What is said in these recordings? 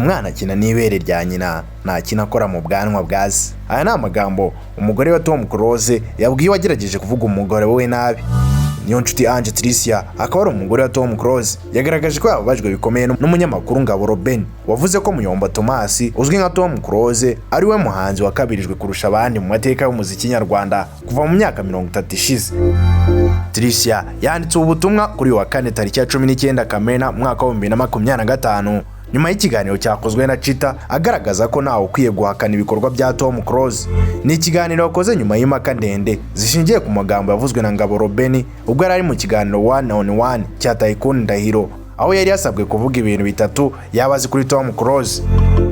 umwana akina n'ibere rya nyina ntakina akora mu bwanwa bwaze. Aya ni amagambo umugore wa Tom Close yabwiye wagerageje kuvuga umugore we nabi. Nyina Tricia akaba ari umugore wa Tom Close yagaragaje ko yababajwe bikomeye n'umunyamakuru Ngabo Roben wavuze ko Muyomba Thomas uzwi nka Tom Close ari we muhanzi wakabirijwe kurusha abandi mu mateka y'umuziki nyarwanda kuva mu myaka 30 ishize. Tricia yanditse ubutumwa kuri wa 4 tariki ya 19 Kamena mwaka wa 2025 nyuma y'ikiganiro cyakozwe na Chita agaragaza ko ntawe ukwiye guhakana ibikorwa bya Tom Close. Ni ikiganiro yakoze nyuma y'impaka ndende zishingiye ku magambo yavuzwe na Ngabo Roben ubwo yari mu kiganiro 1-on-1 cya Tycoon Ndahiro, aho yari yasabwe kuvuga ibintu bitatu yabazi kuri Tom Close.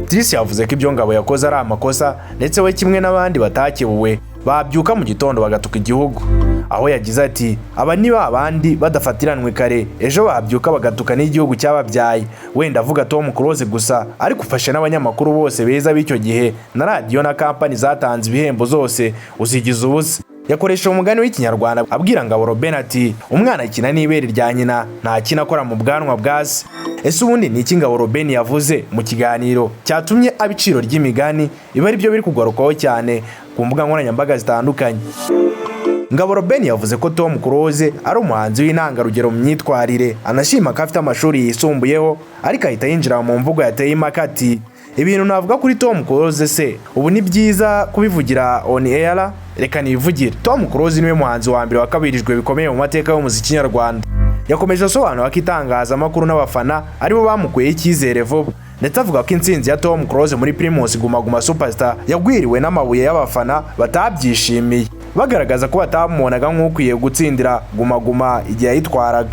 Tricia yavuze ko ibyo Ngabo yakoze ari amakosa ndetse we kimwe n'abandi batakibuwe babyuka mu gitondo bagatuka igihugu, aho yagize ati aba ni babandi badafatiranwe kare ejo babyuka bagatuka n'igihugu cyababyaye. Wenda avuga Tom Close gusa ariko ufashe n'abanyamakuru bose beza b'icyo gihe na radio na company zatanze ibihembo zose uzigize ubusa. Yakoresha umugani w'ikinyarwanda abwira Ngabo Roben ati umwana akina n'ibere rya nyina ntakina akora mu bwanwa bwaze. Ese ubundi ni iki Ngabo Roben yavuze mu kiganiro cyatumye abiciro ry'imigani iba ari byo biri kugarukaho cyane ku mbuga nkoranyambaga zitandukanye? Ngabo Roben yavuze ko Tom Close ari umuhanzi w'intangarugero mu myitwarire, anashima ko afite amashuri yisumbuyeho ariko ahita yinjira mu mvugo yateye impaka ati ibintu navuga kuri Tom Close se ubu ni byiza kubivugira on air, reka nivugire. Tom Close niwe muhanzi wa mbere wakabirijwe bikomeye mu mateka y'umuziki nyarwanda. Yakomeje asobanura ko itangazamakuru n'abafana aribo bamukuye icyizere vuba, ndetse avuga ko intsinzi ya Tom Close muri Primus Guma Guma Superstar yagwiriwe n'amabuye y'abafana batabyishimiye, bagaragaza ko batamubonaga nk'ukwiye gutsindira Guma Guma igihe yitwaraga.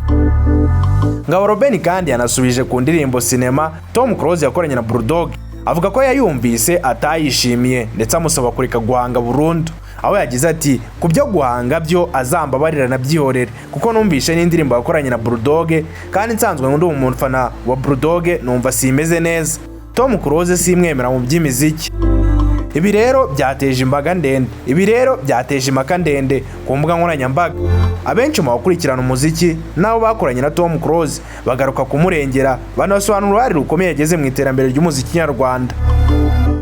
Ngabo Roben kandi yanasubije ku ndirimbo Cinema Tom Close yakoranye na Bulldog, avuga ko yayumvise atayishimiye ndetse amusaba kureka guhanga burundu, aho yagize ati kubyo guhanga byo azambabarira na byihorere kuko numvishe n'indirimbo yakoranye na Bulldog kandi nsanzwe ndi umuntu fana wa Bulldog numva simeze neza. Tom Close simwemera mu by'imiziki. Ibi rero byateje impaka ndende ku mbuga nkoranyambaga. Abenshi mu bakurikirana umuziki nabo bakoranye na Tom Close bagaruka kumurengera, banasobanura uruhare rukomeye yageze mu iterambere ry'umuziki nyarwanda.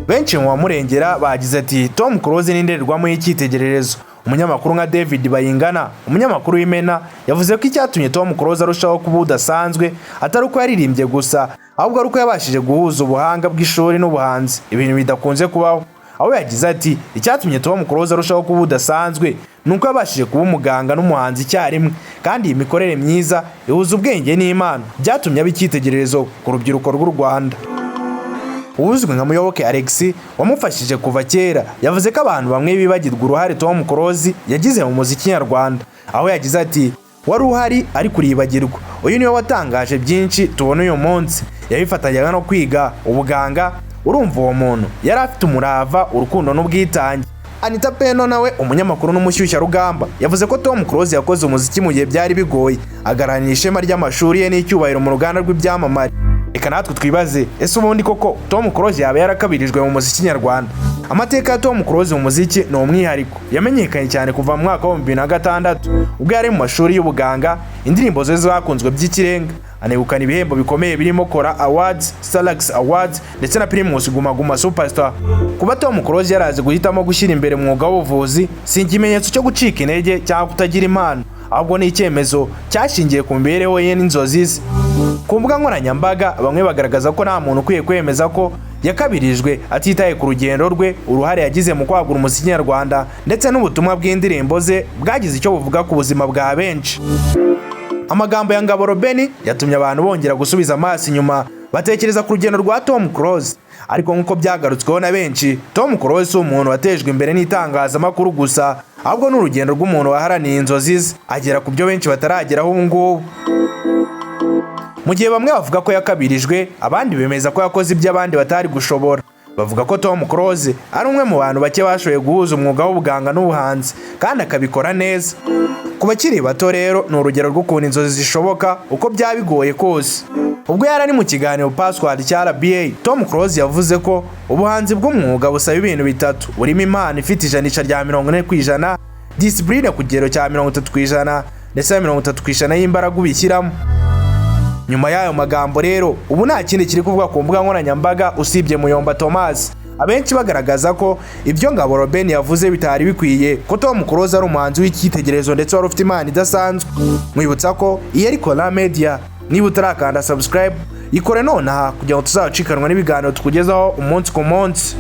Benshi mu bamurengera bagize ati Tom Close ni indorerwamo y'icyitegererezo. Umunyamakuru nka David Bayingana, umunyamakuru w'Imena, yavuze ko icyatumye Tom Close arushaho kuba udasanzwe atari uko yaririmbye gusa, ahubwo ari uko yabashije guhuza ubuhanga bw'ishuri n'ubuhanzi, ibintu bidakunze kubaho. Aho yagize ati icyatumye Tom Close arushaho kuba udasanzwe nuko yabashije kuba umuganga n'umuhanzi icyarimwe, kandi iyi mikorere myiza ihuza ubwenge n'Imana byatumye aba icyitegererezo ku rubyiruko rw'u Rwanda. Uzwi nka Muyoboke Alex wamufashije kuva kera yavuze ko abantu bamwe bibagirwa uruhare Tom Close yagize mu muziki nyarwanda, aho yagize ati wari uhari ari kuribagirwa, uyu niwe watangaje byinshi tubona uyu munsi, yabifatanyaga no kwiga ubuganga. Urumva uwo muntu yari afite umurava, urukundo n'ubwitange. Anita Pendo nawe umunyamakuru n'umushyushya rugamba yavuze ko Tom Close yakoze umuziki mu gihe byari bigoye, agaranira ishema ry'amashuri ye n'icyubahiro mu ruganda rw'ibyamamare. Reka natwe twibaze, ese ubundi koko Tom Close yaba yarakabirijwe mu muziki nyarwanda? Amateka ya Tom Close mu muziki ni umwihariko. Yamenyekanye cyane kuva mu mwaka wa 2006 ubwo yari mu mashuri y'ubuganga. Indirimbo ze zakunzwe by'ikirenga, anegukana ibihembo bikomeye birimo Kora Awards, Salax Awards ndetse na Primus Guma Guma Superstar. Kuba Tom Close yaraje guhitamo gushyira imbere umwuga w'ubuvuzi si ikimenyetso cyo gucika intege cyangwa kutagira impano, ahubwo ni icyemezo cyashingiye ku mibereho ye n'inzozi ze. Ku mbuga nkoranyambaga bamwe bagaragaza ko nta muntu ukwiye kwemeza ko yakabirijwe atitaye ku rugendo rwe, uruhare yagize mu kwagura umuziki nyarwanda ndetse n'ubutumwa bw'indirimbo ze bwagize icyo buvuga ku buzima bwa benshi. Amagambo ya Ngabo Roben yatumye abantu bongera gusubiza amaso inyuma batekereza ku rugendo rwa Tom Close, ariko nk'uko byagarutsweho na benshi, Tom Close si umuntu watejwe imbere n'itangazamakuru gusa, ahubwo n'urugendo rw'umuntu waharaniye inzozi ze agera ku byo benshi batarageraho ubu ngubu. Mu gihe bamwe bavuga ko yakabirijwe, abandi bemeza ko yakoze ibyo abandi batari gushobora. Bavuga ko Tom Close ari umwe mu bantu bake bashoboye guhuza umwuga w'ubuganga n'ubuhanzi kandi akabikora neza. Ku bakiri bato rero ni urugero rw'ukuntu inzozi zishoboka uko byabigoye kose. Ubwo yari ari mu kiganiro Passport cya RBA, Tom Close yavuze ko ubuhanzi bw'umwuga busaba ibintu bitatu, burimo impano ifite ijanisha rya 40%, discipline ku kigero cya 30% ndetse na 30% y'imbaraga ubishyiramo. Nyuma y'ayo magambo rero ubu nta kindi kiri kuvuga ku mbuga nkoranyambaga usibye Muyomba Thomas, abenshi bagaragaza ko ibyo Ngabo Roben yavuze bitari bikwiye ko Tom Close ari umuhanzi w'icyitegererezo ndetse wari ufite imana idasanzwe. Mwibutsa ko iyi ari Kora Media, niba utarakanda subscribe ikore nonaha kugira ngo tuzacikanwa n'ibiganiro tukugezaho umunsi ku munsi.